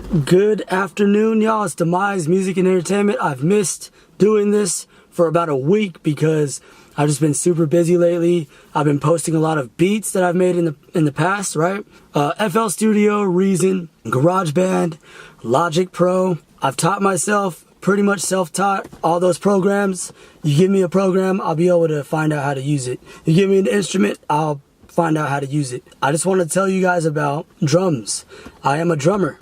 Good afternoon, y'all. It's Demise Music and Entertainment. I've missed doing this for about a week because I've just been super busy lately. I've been posting a lot of beats that I've made in the past, right? FL Studio, Reason, GarageBand, Logic Pro. I've taught myself, pretty much self-taught, all those programs. You give me a program, I'll be able to find out how to use it. You give me an instrument, I'll find out how to use it. I just want to tell you guys about drums. I am a drummer.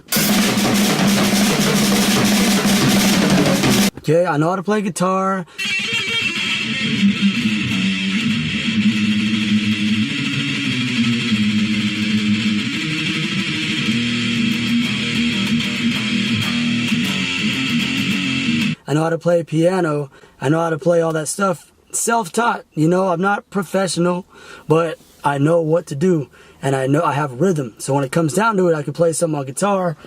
Okay, I know how to play guitar. I know how to play piano. I know how to play all that stuff. Self-taught, you know, I'm not professional, but I know what to do. And I know I have rhythm. So when it comes down to it, I can play something on guitar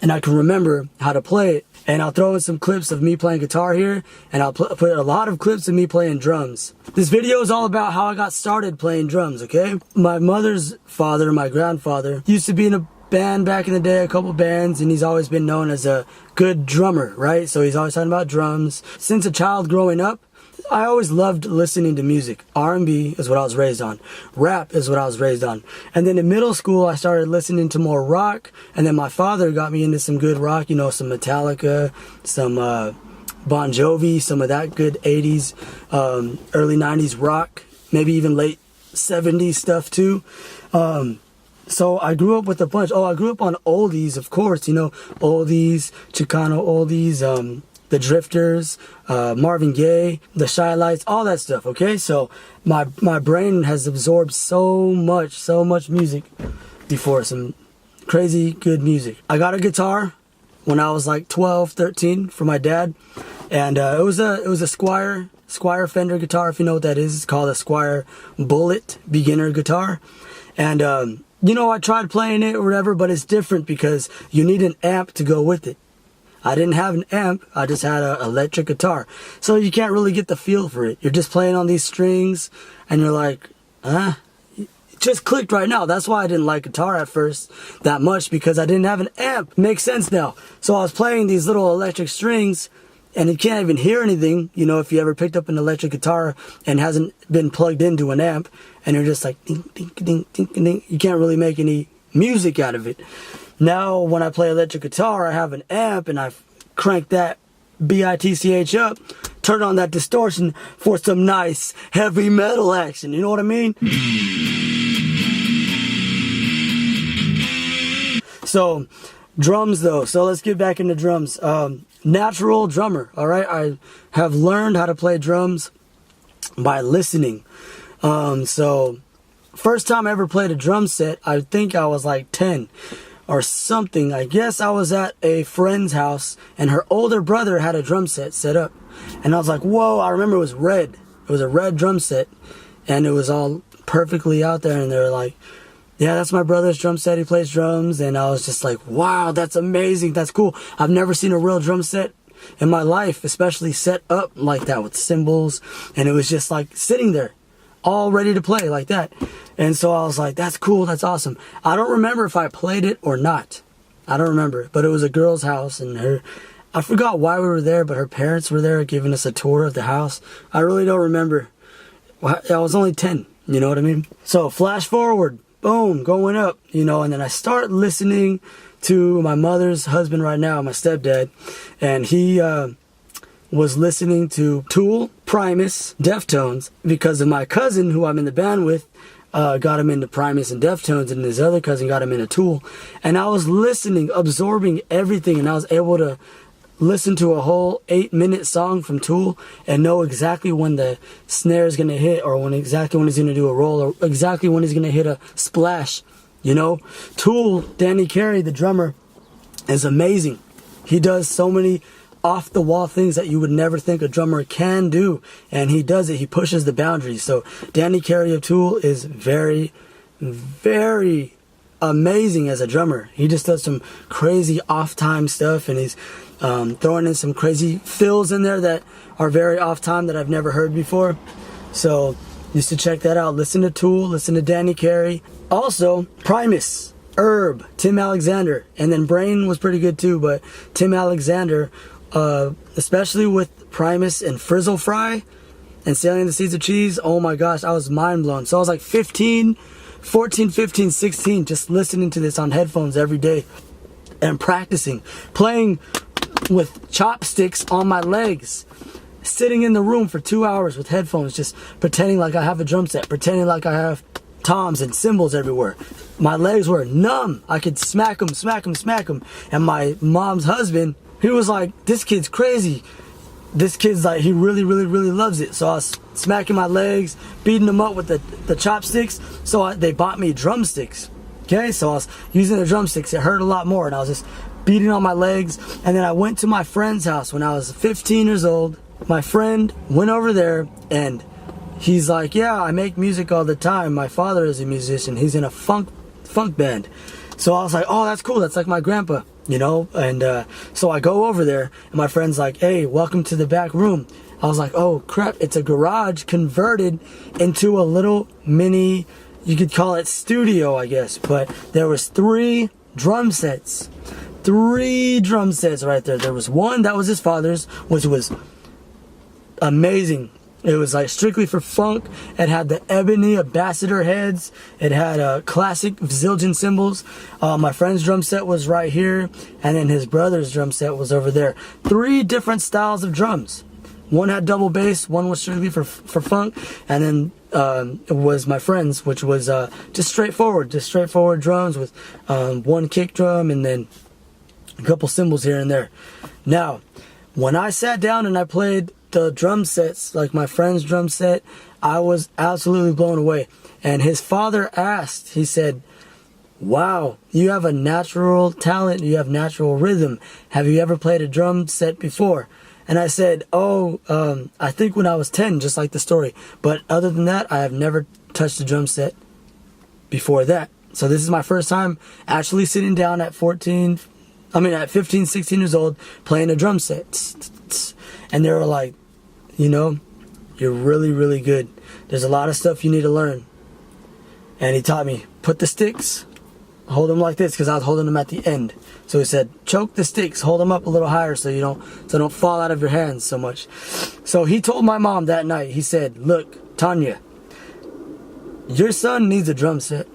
and I can remember how to play it. And I'll throw in some clips of me playing guitar here, and I'll put a lot of clips of me playing drums. This video is all about how I got started playing drums, okay? My mother's father, my grandfather, used to be in a band back in the day, a couple bands, and he's always been known as a good drummer, right? So he's always talking about drums. Since a child growing up, I always loved listening to music. R&B is what I was raised on. Rap is what I was raised on. And then in middle school, I started listening to more rock. And then my father got me into some good rock, you know, some Metallica, some Bon Jovi, some of that good 80s, early 90s rock, maybe even late 70s stuff too. So I grew up with a bunch. Oh, I grew up on oldies, of course, you know, oldies, Chicano oldies, the Drifters, Marvin Gaye, the Shy Lights, all that stuff, okay? So my brain has absorbed so much music before, some crazy good music. I got a guitar when I was like 12, 13 from my dad, and it was a Squire Fender guitar, if you know what that is. It's called a Squire Bullet beginner guitar. And you know, I tried playing it or whatever, but it's different because you need an amp to go with it. I didn't have an amp, I just had an electric guitar. So you can't really get the feel for it. You're just playing on these strings and you're like, it just clicked right now. That's why I didn't like guitar at first that much, because I didn't have an amp. Makes sense now. So I was playing these little electric strings and you can't even hear anything. You know, if you ever picked up an electric guitar and hasn't been plugged into an amp and you're just like, ding, ding, ding, ding, ding. You can't really make any music out of it. Now, when I play electric guitar, I have an amp and I crank that BITCH up, turn on that distortion for some nice heavy metal action. You know what I mean? So, drums though. So let's get back into drums. Natural drummer, all right? I have learned how to play drums by listening. So, first time I ever played a drum set, I think I was like 10. Or something. I guess I was at a friend's house and her older brother had a drum set up, and I was like, whoa. I remember it was red. It was a red drum set and it was all perfectly out there, and they were like, yeah, that's my brother's drum set, he plays drums. And I was just like, wow, that's amazing, that's cool. I've never seen a real drum set in my life, especially set up like that with cymbals, and it was just like sitting there all ready to play like that. And so I was like, that's cool, that's awesome. I don't remember if I played it or not. I don't remember, but it was a girl's house, and I forgot why we were there, but her parents were there giving us a tour of the house. I really don't remember. I was only 10, you know what I mean? So flash forward, boom, going up, you know, and then I start listening to my mother's husband right now, my stepdad, and he was listening to Tool, Primus, Deftones, because of my cousin who I'm in the band with, got him into Primus and Deftones, and his other cousin got him into Tool. And I was listening, absorbing everything, and I was able to listen to a whole 8-minute song from Tool and know exactly when the snare is going to hit, or exactly when he's going to do a roll, or exactly when he's going to hit a splash. You know, Tool, Danny Carey, the drummer, is amazing. He does so many off-the-wall things that you would never think a drummer can do, and he does it. He pushes the boundaries. So Danny Carey of Tool is very, very amazing as a drummer. He just does some crazy off-time stuff, and he's throwing in some crazy fills in there that are very off-time that I've never heard before. So you should check that out. Listen to Tool, listen to Danny Carey. Also, Primus. Herb, Tim Alexander, and then Brain was pretty good too, but Tim Alexander, especially with Primus and Frizzle Fry and Sailing the Seas of Cheese, oh my gosh, I was mind blown. So I was like 14, 15, 16, just listening to this on headphones every day and practicing, playing with chopsticks on my legs, sitting in the room for 2 hours with headphones, just pretending like I have a drum set, pretending like I have toms and cymbals everywhere. My legs were numb. I could smack them. And my mom's husband, he was like, this kid's crazy. This kid's like, he really loves it. So I was smacking my legs, beating them up with the chopsticks. So they bought me drumsticks. Okay, so I was using the drumsticks. It hurt a lot more, and I was just beating on my legs. And then I went to my friend's house when I was 15 years old. My friend went over there, and he's like, yeah, I make music all the time. My father is a musician. He's in a funk band. So I was like, oh, that's cool. That's like my grandpa, you know? And so I go over there, and my friend's like, hey, welcome to the back room. I was like, oh, crap. It's a garage converted into a little mini, you could call it studio, I guess. But there was 3 drum sets. 3 drum sets right there. There was one that was his father's, which was amazing. It was like strictly for funk. It had the ebony ambassador heads. It had classic Zildjian cymbals. My friend's drum set was right here, and then his brother's drum set was over there. 3 different styles of drums. One had double bass, one was strictly for funk, and then it was my friend's, which was just straightforward drums with 1 kick drum and then a couple cymbals here and there. Now, when I sat down and I played the drum sets, like my friend's drum set, I was absolutely blown away. And his father asked, he said, wow, you have a natural talent, you have natural rhythm. Have you ever played a drum set before? And I said, I think when I was 10, just like the story. But other than that, I have never touched a drum set before that. So this is my first time actually sitting down at 15, 16 years old, playing a drum set. And they were like, you know, you're really good. There's a lot of stuff you need to learn. And he taught me, put the sticks, hold them like this, because I was holding them at the end. So he said, choke the sticks, hold them up a little higher so they don't fall out of your hands so much. So he told my mom that night, he said, look, Tanya, your son needs a drum set.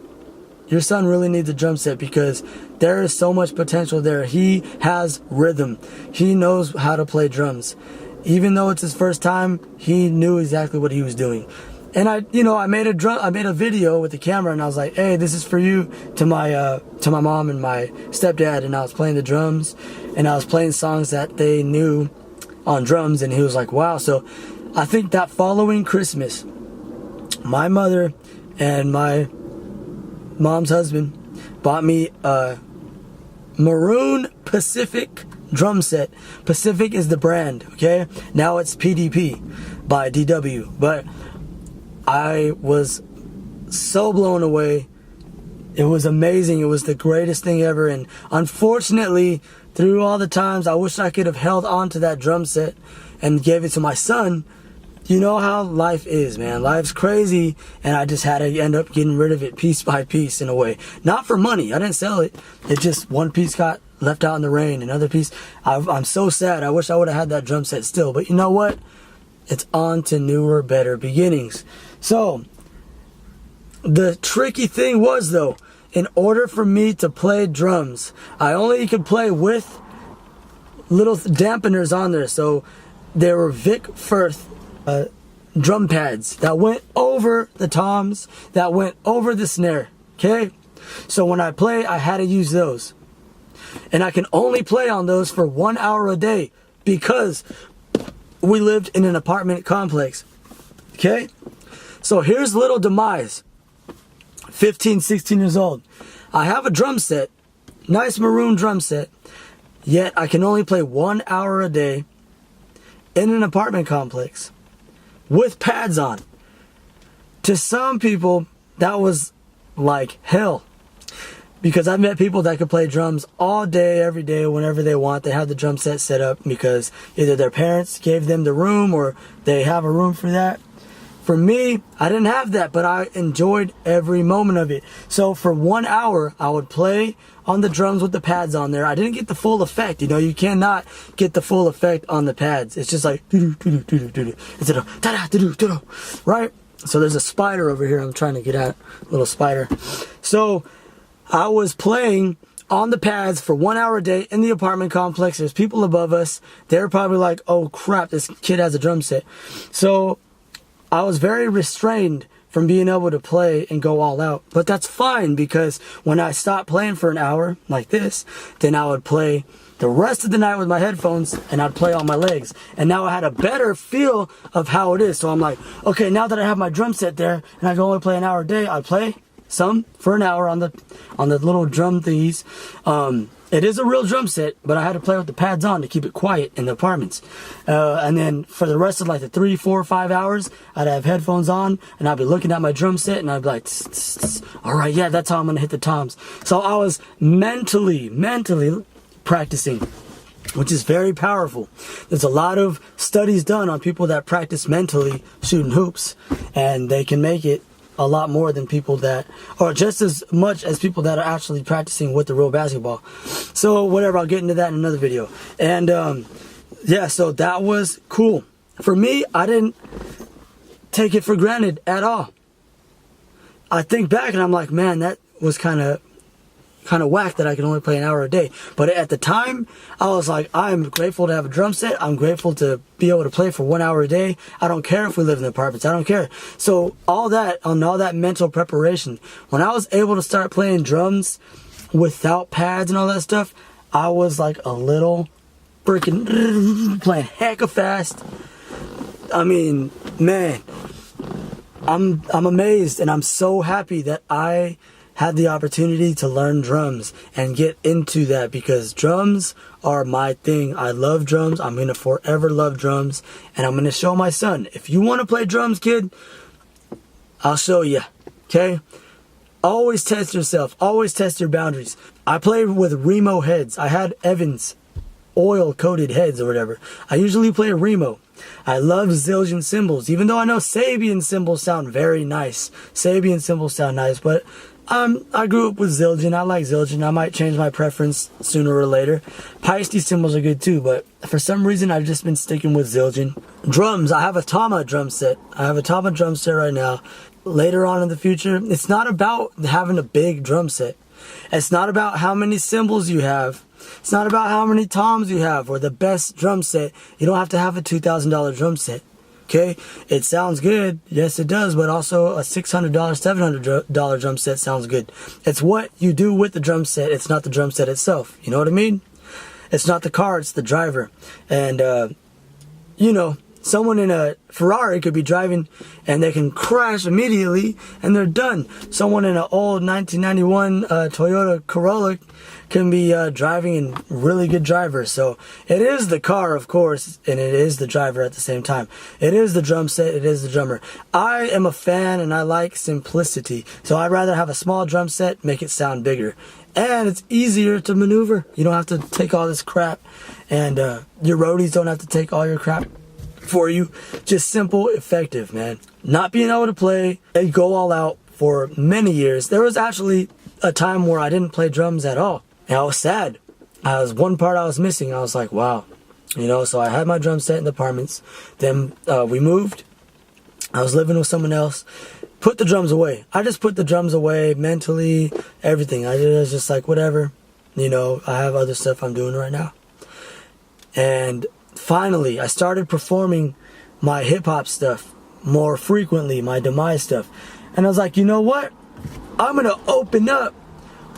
Your son really needs a drum set because there is so much potential there. He has rhythm. He knows how to play drums. Even though it's his first time, he knew exactly what he was doing. And I made a video with the camera, and I was like, hey, this is for you, to my mom and my stepdad. And I was playing the drums, and I was playing songs that they knew on drums, and he was like, wow. So I think that following Christmas, my mother and my mom's husband bought me a maroon Pacific drum set. Pacific is the brand, okay? Now it's PDP by DW. But I was so blown away. It was amazing. It was the greatest thing ever. And unfortunately, through all the times, I wish I could have held on to that drum set and gave it to my son. You know how life is, man. Life's crazy, and I just had to end up getting rid of it piece by piece in a way. Not for money. I didn't sell it. It just, one piece got left out in the rain. Another piece, I'm so sad. I wish I would have had that drum set still. But you know what? It's on to newer, better beginnings. So, the tricky thing was, though, in order for me to play drums, I only could play with little dampeners on there. So, there were Vic Firth drum pads that went over the toms, that went over the snare, okay? So when I play, I had to use those. And I can only play on those for 1 hour a day because we lived in an apartment complex, okay? So here's little Demise, 15, 16 years old. I have a drum set, nice maroon drum set, yet I can only play 1 hour a day in an apartment complex with pads on. To some people, that was like hell. Because I've met people that could play drums all day, every day, whenever they want. They have the drum set set up because either their parents gave them the room or they have a room for that. For me, I didn't have that, but I enjoyed every moment of it. So for 1 hour, I would play on the drums with the pads on there. I didn't get the full effect. You know, you cannot get the full effect on the pads. It's just like instead of da-da, right? So there's a spider over here I'm trying to get at, little spider. So I was playing on the pads for 1 hour a day in the apartment complex. There's people above us. They're probably like, oh crap, this kid has a drum set. So I was very restrained from being able to play and go all out. But that's fine, because when I stopped playing for an hour like this, then I would play the rest of the night with my headphones and I'd play on my legs. And now I had a better feel of how it is. So I'm like, okay, now that I have my drum set there and I can only play an hour a day, I play some for an hour on the little drum thingies. It is a real drum set, but I had to play with the pads on to keep it quiet in the apartments. And then for the rest of like the 3, 4, 5 hours, I'd have headphones on and I'd be looking at my drum set and I'd be like, all right, yeah, that's how I'm gonna hit the toms. So I was mentally practicing, which is very powerful. There's a lot of studies done on people that practice mentally shooting hoops, and they can make it a lot more than people that, or just as much as people that are actually practicing with the real basketball. So whatever, I'll get into that in another video. And yeah, so that was cool. For me, I didn't take it for granted at all. I think back and I'm like, man, that was kind of whack that I can only play an hour a day. But at the time, I was like, I'm grateful to have a drum set. I'm grateful to be able to play for 1 hour a day. I don't care if we live in the apartments. I don't care. So all that mental preparation, when I was able to start playing drums without pads and all that stuff, I was like a little freaking playing hecka fast. I mean, man, I'm amazed, and I'm so happy that I had the opportunity to learn drums and get into that, because drums are my thing. I love drums. I'm going to forever love drums, and I'm going to show my son. If you want to play drums, kid, I'll show you. Okay? Always test yourself. Always test your boundaries. I played with Remo heads. I had Evans oil coated heads or whatever. I usually play Remo. I love Zildjian cymbals, even though I know Sabian cymbals sound very nice. Sabian cymbals sound nice, but I grew up with Zildjian. I like Zildjian. I might change my preference sooner or later. Paiste cymbals are good too, but for some reason I've just been sticking with Zildjian. Drums, I have a Tama drum set. I have a Tama drum set right now. Later on in the future, it's not about having a big drum set. It's not about how many cymbals you have. It's not about how many toms you have or the best drum set. You don't have to have a $2,000 drum set. Okay, it sounds good. Yes, it does. But also a $600, $700 drum set sounds good. It's what you do with the drum set. It's not the drum set itself. You know what I mean? It's not the car. It's the driver. And, you know, someone in a Ferrari could be driving and they can crash immediately and they're done. Someone in an old 1991 Toyota Corolla can be driving and really good driver. So it is the car, of course, and it is the driver at the same time. It is the drum set, it is the drummer. I am a fan and I like simplicity. So I'd rather have a small drum set, make it sound bigger. And it's easier to maneuver. You don't have to take all this crap, and your roadies don't have to take all your crap for you. Just simple, effective, man. Not being able to play and go all out for many years. There was actually a time where I didn't play drums at all. And I was sad. I was one part I was missing. I was like, wow. You know, so I had my drum set in the apartments. Then we moved. I was living with someone else. Put the drums away. I just put the drums away mentally, everything. I was just like, whatever. You know, I have other stuff I'm doing right now. And finally, I started performing my hip-hop stuff more frequently, my Demise stuff. And I was like, you know what? I'm going to open up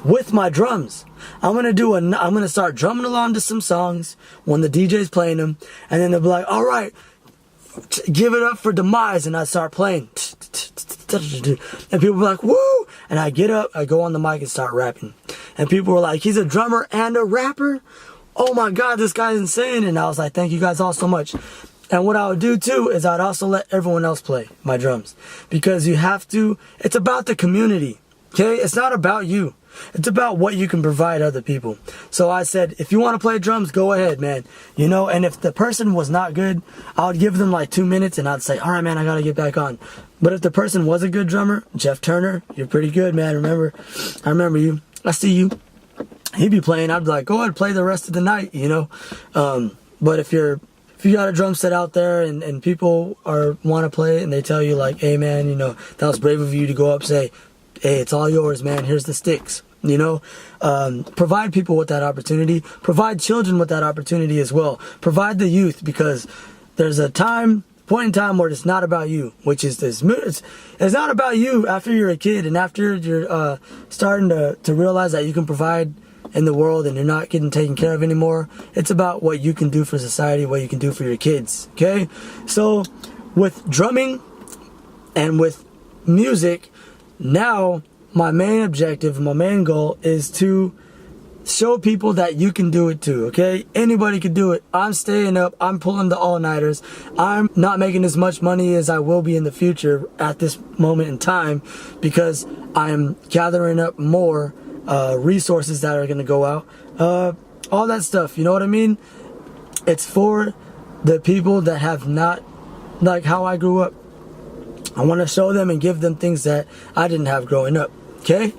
with my drums. I'm gonna start drumming along to some songs when the DJ's playing them, and then they'll be like, all right, give it up for Demise, and I start playing, and people be like, woo, and I get up, I go on the mic and start rapping, and people were like, he's a drummer and a rapper? Oh my God, this guy's insane. And I was like, thank you guys all so much. And what I would do too is I'd also let everyone else play my drums, because you have to, it's about the community. Okay, it's not about you. It's about what you can provide other people. So I said, if you want to play drums, go ahead, man. You know, and if the person was not good, I would give them like 2 minutes and I'd say, all right, man, I got to get back on. But if the person was a good drummer, Jeff Turner, you're pretty good, man. I remember you. I see you. He'd be playing. I'd be like, go ahead, play the rest of the night, you know. But if you got a drum set out there and people want to play it and they tell you like, hey, man, you know, that was brave of you to go up, say, hey, it's all yours, man. Here's the sticks. You know, provide people with that opportunity. Provide children with that opportunity as well. Provide the youth, because there's a point in time where it's not about you, which is this. It's not about you after you're a kid and after you're starting to realize that you can provide in the world and you're not getting taken care of anymore. It's about what you can do for society, what you can do for your kids. Okay, so with drumming and with music, now my main objective, my main goal is to show people that you can do it too, okay? Anybody can do it. I'm staying up. I'm pulling the all-nighters. I'm not making as much money as I will be in the future at this moment in time, because I'm gathering up more resources that are going to go out. All that stuff, you know what I mean? It's for the people that have not, like how I grew up. I want to show them and give them things that I didn't have growing up, okay?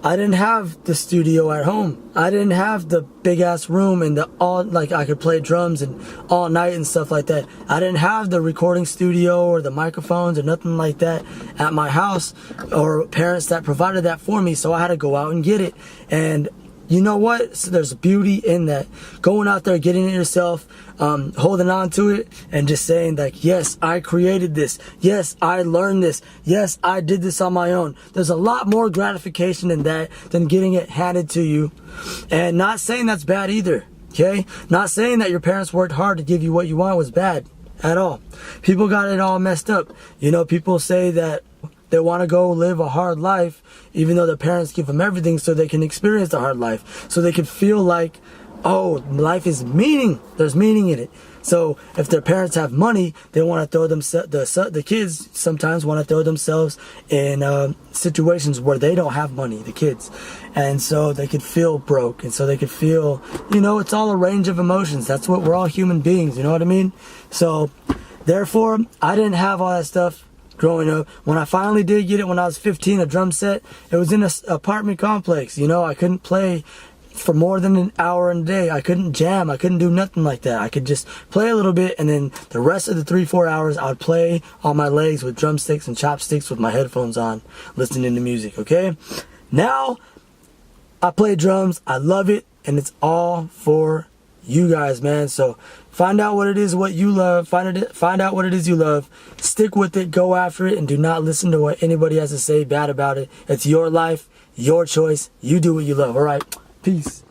I didn't have the studio at home. I didn't have the big ass room and I could play drums and all night and stuff like that. I didn't have the recording studio or the microphones or nothing like that at my house, or parents that provided that for me. So I had to go out and get it. And you know what? So there's beauty in that. Going out there, getting it yourself, holding on to it, and just saying like, yes, I created this. Yes, I learned this. Yes, I did this on my own. There's a lot more gratification in that than getting it handed to you. And not saying that's bad either, okay? Not saying that your parents worked hard to give you what you want was bad at all. People got it all messed up. You know, people say that they want to go live a hard life, even though their parents give them everything so they can experience the hard life, so they can feel like, oh, life is meaning. There's meaning in it. So if their parents have money, they want to throw the kids sometimes want to throw themselves in situations where they don't have money, the kids. And so they could feel broke. And so they could feel, you know, it's all a range of emotions. That's what we're all human beings. You know what I mean? So therefore, I didn't have all that stuff growing up. When I finally did get it when I was 15, a drum set, it was in an apartment complex. You know, I couldn't play for more than an hour in a day. I couldn't jam. I couldn't do nothing like that. I could just play a little bit, and then the rest of the 3-4 hours I would play on my legs with drumsticks and chopsticks with my headphones on, listening to music, okay? Now I play drums. I love it, and it's all for you guys, man. So find out what it is what you love. Find out what it is you love. Stick with it. Go after it, and do not listen to what anybody has to say bad about it. It's your life, your choice. You do what you love. All right. Peace.